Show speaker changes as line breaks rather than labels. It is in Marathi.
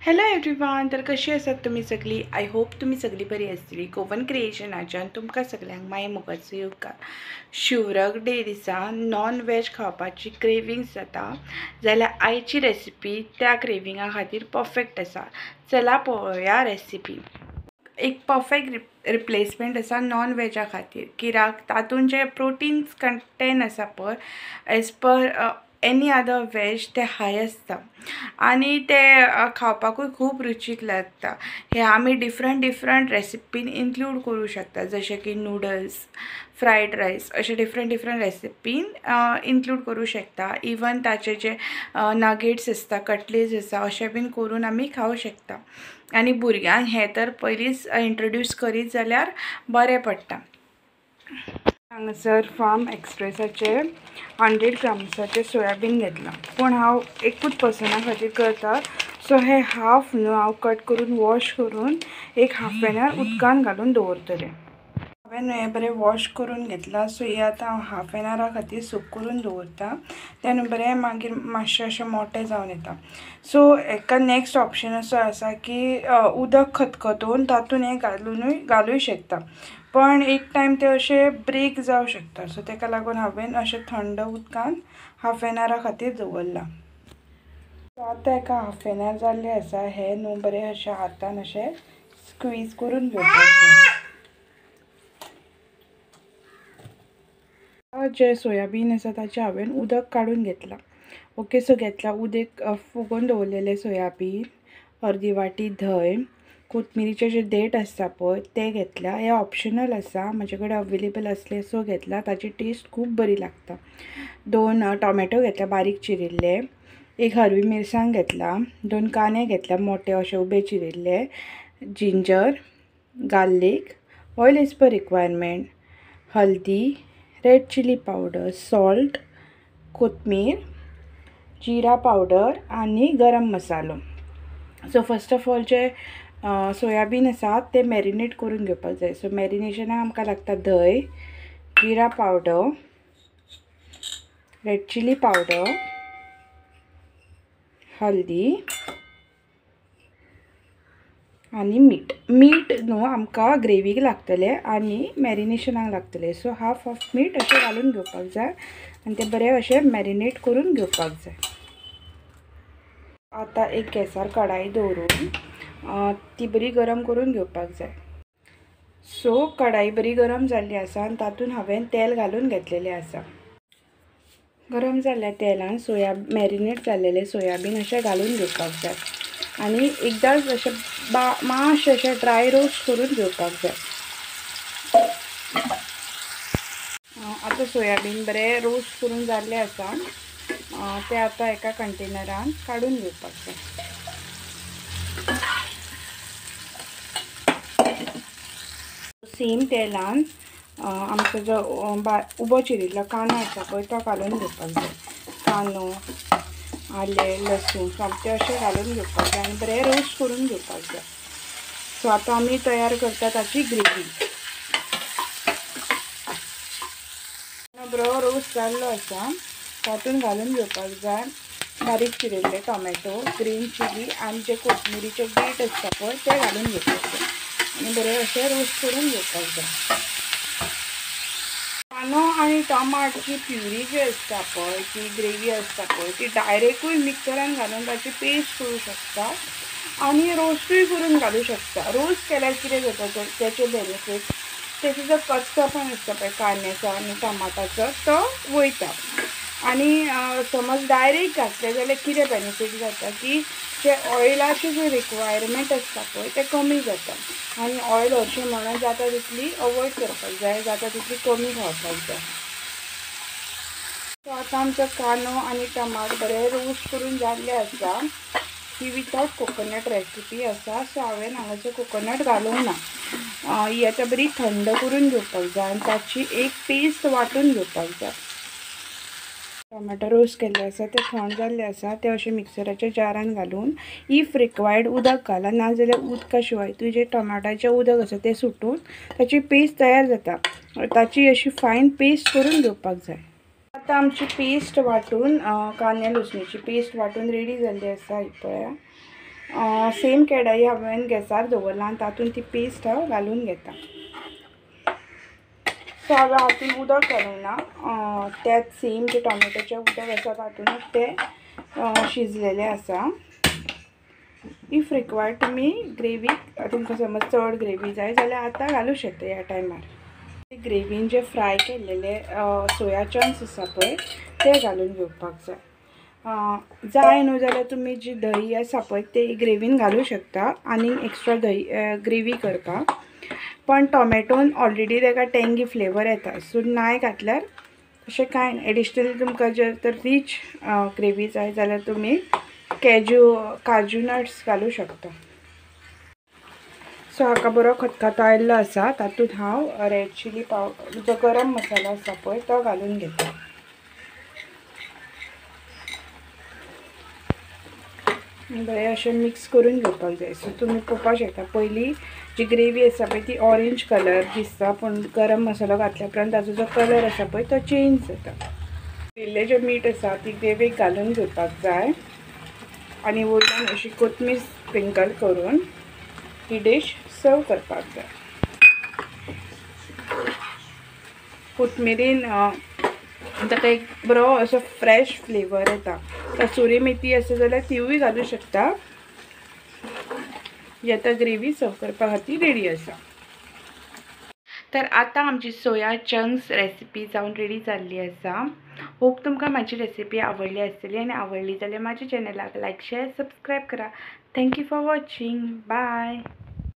Hello everyone. तर कशी आसात तुमी सगळी? आय होप तुमी सगळी बरी आसतली. गोवन क्रिएशनाच्यान तुमकां सगल्यांक माय मोगाचो येवकार. शिवराक डे दिसा नॉन वेज खावपाची क्रेविंग्स जाता जाल्यार आयची रेसिपी त्या क्रेविंगा खातीर परफेक्ट आसा. चला पळोवया रेसिपी. एक परफेक्ट रिप्लेसमेंट आसा नॉन वेजा खातीर, कित्याक तातूंत जे प्रोटीन्स कंटेंट आसा पळय as per any other ways ते हाय आसता आनी ते खावपाकूय खूब रुचीक लागता. हे आमी डिफरंट रेसिपीन इन्क्लूड करूं शकता, जशे की नूडल्स, फ्रायड रायस अशे डिफरंट रेसिपीन इन्क्लूड करूं शकता. इवन ताचे जे नगेट्स आसता, कटलेट्स आसा अशे बीन करून आमी खावं शकता. आनी भुरग्यांक हे तर पयलींच इंट्रोड्यूस करीत जाल्यार बरें पडटा. हांगासर फार्म एक्सप्रेसाचे 100 ग्राम्साचे सोयाबीन घेतला, पूण हांव एकूच पर्सना खातीर करता. सो हे हाफ न्हू हांव कट करून वॉश करून एक हाफ एन आवर उदकान घालून दवरतलें. हांवें हें बरें वॉश करून घेतला. सो हे आतां हांव हाफ एन आवरा खातीर सूक करून दवरता. तेन्ना बरें मागीर मातशें अशें मोटें जावन येता. सो हेका नेक्स्ट ऑप्शन असो आसा की उदक खतखतोवन तातूंत हें घालूय शकता, पण एक टायम ते अशें ब्रेक जावं शकता. सो तेका लागून हांवें अशें थंड उदकान हाफ एन आवरा खातीर दवरला. सो आतां हेका हाफ एन आवर जाल्लें आसा. हें न्हू बरें अशें हातान अशें स्क्वीज करून घेवपाक जाय. जे सोयाबीन आसा ताचें हांवें उदक काडून घेतला. ओके, सो घेतला उदक फुगोवन दवरलेलें सोयाबीन, अर्दी वाटी धंय, कोथमिरीचे जे देठ आसता पळय ते घेतल्या. हे ऑप्शनल आसा, म्हजे कडेन अवेलेबल आसले सो घेतला. ताची टेस्ट खूब बरी लागता. 2 टोमॅटो घेतल्या बारीक चिरिल्ले, एक हरवी मिरसांग घेतला, 2 कांदे घेतल्या मोठे अशे उबे चिरिल्ले, ginger, garlic, oil as per requirement, हल्दी, रेड चिली पावडर, सॉल्ट, कोथमीर, जिरा पावडर आनी गरम मसालो. सो फस्ट ऑफ ऑल जे सोयाबीन आसा ते मॅरिनेट करून घेवपाक जाय. सो मॅरिनेशनाक आमकां लागता धंय, जिरा पावडर, रेड चिली पावडर, हल्दी आनी मीठ न्हू आमकां ग्रेवीक लागतलें आनी मॅरिनेशनाक लागतलें. सो हाफ मीठ अशें घालून घेवपाक जाय आनी ते बरें अशें मॅरिनेट करून घेवपाक जाय. आतां एक गॅसार कढाई दवरून ती बरी गरम करून घेवपाक जाय. सो कढाई बरी गरम जाल्ली आसा आनी तातूंत हांवें तेल घालून घेतलेलें आसा. गरम जाल्ल्या तेलान मॅरिनेट जाल्लेले सोयाबीन अशें घालून घेवपाक जाय आनी एकदांच अशें मातशें अशें ड्राय रोस्ट करून घेवपाक जाय. आतां सोयाबीन बरें रोस्ट करून जाल्लें आसा. ते आतां एका कंटेनरान काडून घेवपाक जाय. सेम तेलान आमचो जो उबो चिरिल्लो कांदो आसा पळय तो घालून घेवपाक जाय. कांदो, आलें, लसूण सामकें अशें घालून घेवपाक जाय आनी बरें रोस्ट करून घेवपाक जाय. सो आतां आमी तयार करता ताची ग्रेवी. बरो रोस्ट जाल्लो आसा तातूंत घालून घेवपाक जाय बारीक चिरिल्ले टोमॅटो, ग्रीन चिली आनी जे कोथमिरीचे देठ आसता पळय ते घालून घेवपाक जाय आनी बरें अशें रोस्ट करून घेवपाक जाय. कांदो आनी टमाटची प्युरी जी आसता पळय, ती ग्रेवी आसता पळय, ती डायरेक्टूय मिक्सरान घालून ताची पेस्ट करूं शकता आनी रोस्टूय करून घालूं शकता. रोस्ट केल्यार कितें जाता त्याचे बेनिफिट, त्याचो जो कचकापण आसता पळय कांद्याचो आनी टमाटाचो तो वयता. आनी समज डायरेक्ट घातलें जाल्यार कितें बेनिफीट जाता की जे ऑयलाचे जे रिक्वायरमेंट आसता पळय ते कमी जाता आनी ऑयल हरशीं म्हणून जाता तितली अवॉयड करपाक जाय, जाता तितली कमी खावपाक जाय. सो आतां आमचो कांदो आनी टमाट बरें रोस्ट करून जाल्ले आसा. ही विथआउट कोकोनट रेसिपी आसा. सो हांवें हांगासर कोकोनट घालूंक ना. ही आतां बरी थंड करून घेवपाक जाय आनी ताची एक पेस्ट वांटून घेवपाक जाय. टोमॅटो रोस्ट केल्ले आसा ते थंड जाल्ले आसा ते अशें मिक्सराच्या जारान घालून इफ रिक्वायर्ड उदक घाला, नाजाल्यार उदका शिवाय तुजें टोमॅटोचें उदक आसा तें सुटून ताची पेस्ट तयार जाता. ताची अशी फायन पेस्ट करून घेवपाक जाय. आतां आमची पेस्ट वांटून कांदे लसणीची पेस्ट वांटून रेडी जाल्ली आसा. ही पळया. सेम कढाई हांवें गॅसार दवरला आनी तातूंत ती पेस्ट हांव घालून घेता. सो हांवें हातून उदक घालूंक ना, त्यात सेम जे टोमॅटोचें उदक आसा तातूंतच तें शिजलेलें आसा. इफ रिक्वायर्ड तुमी ग्रेवी तुमकां समज चड ग्रेवी जाय जाल्यार आतां घालूं शकता ह्या टायमार. ग्रेवीन जे फ्राय केल्लेले सोया चंक्स आसा पळय ते घालून घेवपाक जाय. जाय न्हू जाल्यार तुमी जी दही आसा पळय ते ग्रेवीन घालूं शकता आनी एक्स्ट्रा दही ग्रेवी करपाक. पण टोमॅटोन ऑलरेडी ताका टेंगी फ्लेवर येता, सो नाय घातल्यार अशें कांय ना. एडिशनली तुमकां जर तर रीच ग्रेवी जाय जाल्यार तुमी काजू नट्स घालूं शकता. सो हाका बरो खतखतो आयिल्लो आसा, तातूंत हांव रेड चिली जो गरम मसाला आसा पळय तो घालून घेता. बरें अशें मिक्स करून घेवपाक जाय. सो तुमी पळोवपाक शकता पयलीं जी ग्रेवी आसा पळय ती ऑरेंज कलर दिसता, पूण गरम मसालो घातल्या उपरांत ताजो जो कलर आसा पळय तो चेंज जाता. इल्लें जें मीठ आसा ती ग्रेवीक घालून घेवपाक जाय आनी वयल्यान अशी कोथमीर स्प्रिंकल करून ही डिश सर्व करपाक जाय. कोथमिरीन ताका एक बरो असो फ्रेश फ्लेवर येता. कसुरी मेथी आसा जाल्यार तिवूय घालूं शकता. ही आतां ग्रेवी सर्व करपा खातीर रेडी आसा. तर आतां आमची सोया चंक्स रेसिपी जावन रेडी जाल्ली आसा. होप तुमकां म्हाजी रेसिपी आवडली आसतली आनी आवडली जाल्यार म्हाज्या चॅनलाक लायक शेअर सबस्क्रायब करा. Thank you for watching. Bye.